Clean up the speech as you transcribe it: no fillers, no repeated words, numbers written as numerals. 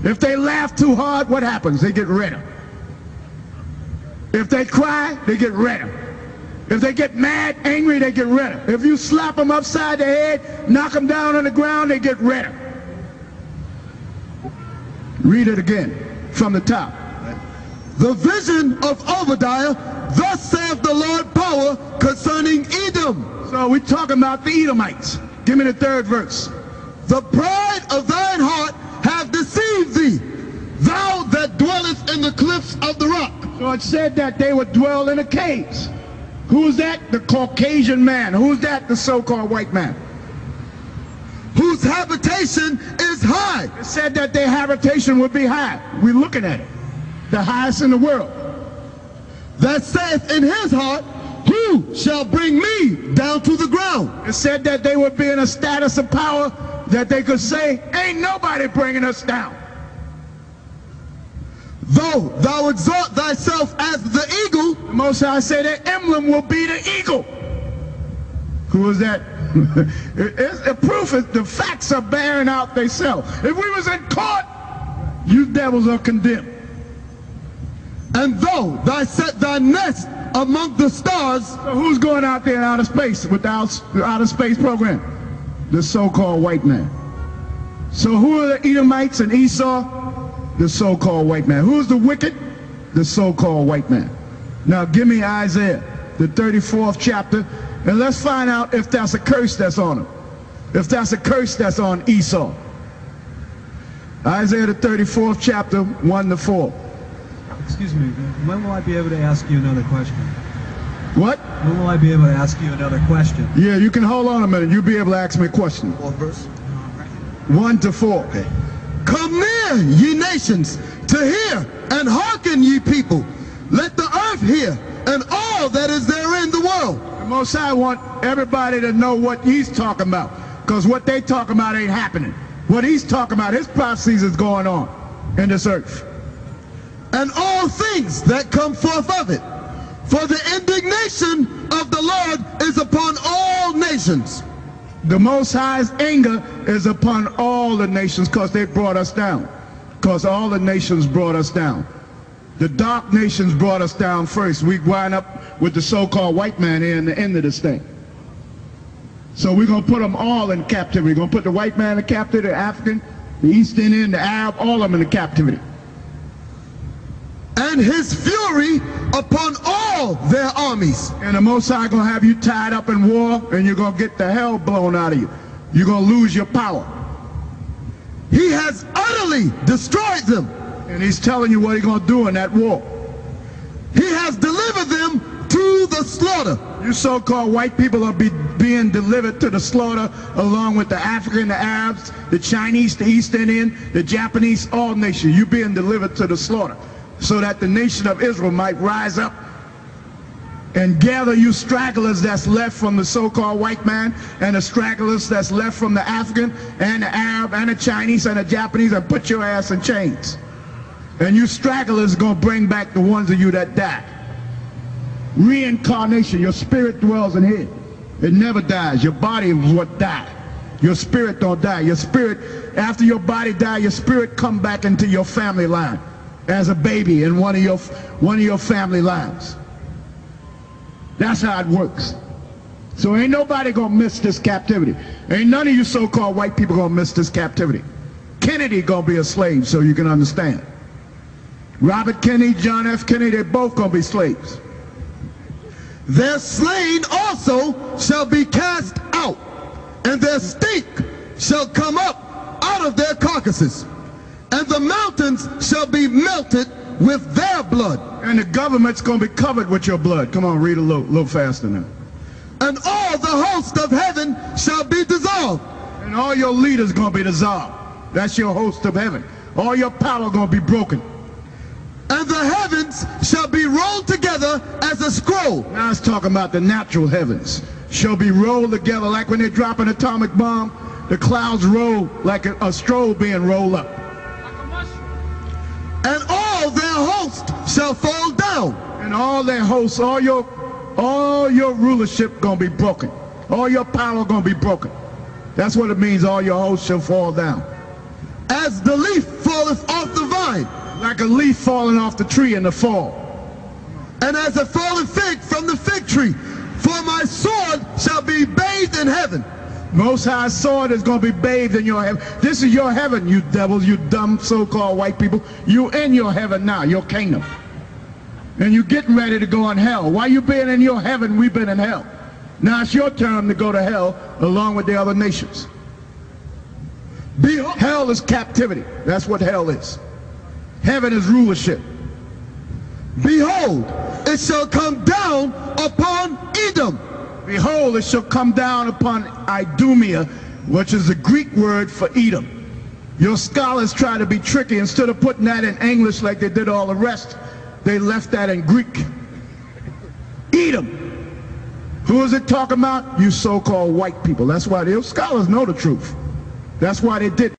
If they laugh too hard, what happens? They get redder. If they cry, they get redder. If they get mad, angry, they get redder. If you slap them upside the head, knock them down on the ground, they get redder. Read it again from the top. The vision of Obadiah, thus saith the Lord power concerning Edom. So we're talking about the Edomites. Give me the third verse. The pride of thine heart hath deceived thee, thou that dwellest in the cliffs of the rock. So it said that they would dwell in the caves. Who's that? The Caucasian man. Who's that? The so-called white man. Whose habitation is high. It said that their habitation would be high. We're looking at it. The highest in the world. That saith in his heart, who shall bring me down to the ground? It said that they would be in a status of power that they could say, ain't nobody bringing us down. Though thou exalt thyself as the eagle, the Most High say their emblem will be the eagle. Who is that? The proof is the facts are bearing out themselves. If we was in court, you devils are condemned. And though thou set thy nest among the stars. So who's going out there in outer space with the outer space program? The so-called white man. So who are the Edomites and Esau? The so-called white man. Who's the wicked? The so-called white man. Now give me Isaiah, the 34th chapter, and let's find out if that's a curse that's on him. If that's a curse that's on Esau. Isaiah, the 34th chapter, 1 to 4. Excuse me, when will I be able to ask you another question? What? When will I be able to ask you another question? Yeah, you can hold on a minute. You'll be able to ask me a question. What verse? 1 to 4. Okay. Come near, ye nations, to hear, and hearken, ye people. Let the earth hear, and all that is therein the world. The Most High want everybody to know what he's talking about, because what they talking about ain't happening. What he's talking about, his prophecies is going on in this earth. And all things that come forth of it. For the indignation of the Lord is upon all nations. The Most High's anger is upon all the nations because they brought us down. Because all the nations brought us down. The dark nations brought us down first. We wind up with the so-called white man here in the end of this thing. So we're going to put them all in captivity. We're going to put the white man in captivity, the African, the East Indian, the Arab, all of them in captivity. And his fury upon all their armies. And the Most High going to have you tied up in war, and you're going to get the hell blown out of you. You're going to lose your power. He has utterly destroyed them. And he's telling you what he's going to do in that war. He has delivered them to the slaughter. You so-called white people are being delivered to the slaughter along with the African, the Arabs, the Chinese, the East Indian, the Japanese, all nations. You're being delivered to the slaughter, so that the nation of Israel might rise up and gather you stragglers that's left from the so-called white man, and the stragglers that's left from the African and the Arab and the Chinese and the Japanese, and put your ass in chains. And you stragglers gonna bring back the ones of you that died. Reincarnation, your spirit dwells in here. It never dies. Your body is what died. Your spirit don't die. Your spirit, after your body dies, your spirit come back into your family line as a baby in one of your family lines. That's how it works. So ain't nobody gonna miss this captivity. Ain't none of you so-called white people gonna miss this captivity. Kennedy gonna be a slave, so you can understand. Robert Kennedy, John F. Kennedy, they both gonna be slaves. Their slain also shall be cast out, and their stink shall come up out of their carcasses, and the mountains shall be melted with their blood. And the government's going to be covered with your blood. Come on, read a little faster now. And all the host of heaven shall be dissolved. And all your leaders going to be dissolved. That's your host of heaven. All your power going to be broken. And the heavens shall be rolled together as a scroll. Now it's talking about the natural heavens. Shall be rolled together like when they drop an atomic bomb. The clouds roll like a stroll being rolled up. And all their host shall fall down. And all their hosts, all your rulership gonna be broken. All your power gonna be broken. That's what it means, all your hosts shall fall down. As the leaf falleth like a leaf falling off the tree in the fall. And as a fallen fig from the fig tree, for my sword shall be bathed in heaven. Most High's sword is going to be bathed in your heaven. This is your heaven, you devils, you dumb so-called white people. You in your heaven now, your kingdom. And you getting ready to go in hell. While you been in your heaven, we've been in hell. Now it's your turn to go to hell along with the other nations. Hell is captivity. That's what hell is. Heaven is rulership. Behold, it shall come down upon Edom. Behold, it shall come down upon Idumea, which is the Greek word for Edom. Your scholars try to be tricky. Instead of putting that in English like they did all the rest, they left that in Greek. Edom. Who is it talking about? You so-called white people. That's why the scholars know the truth. That's why they did.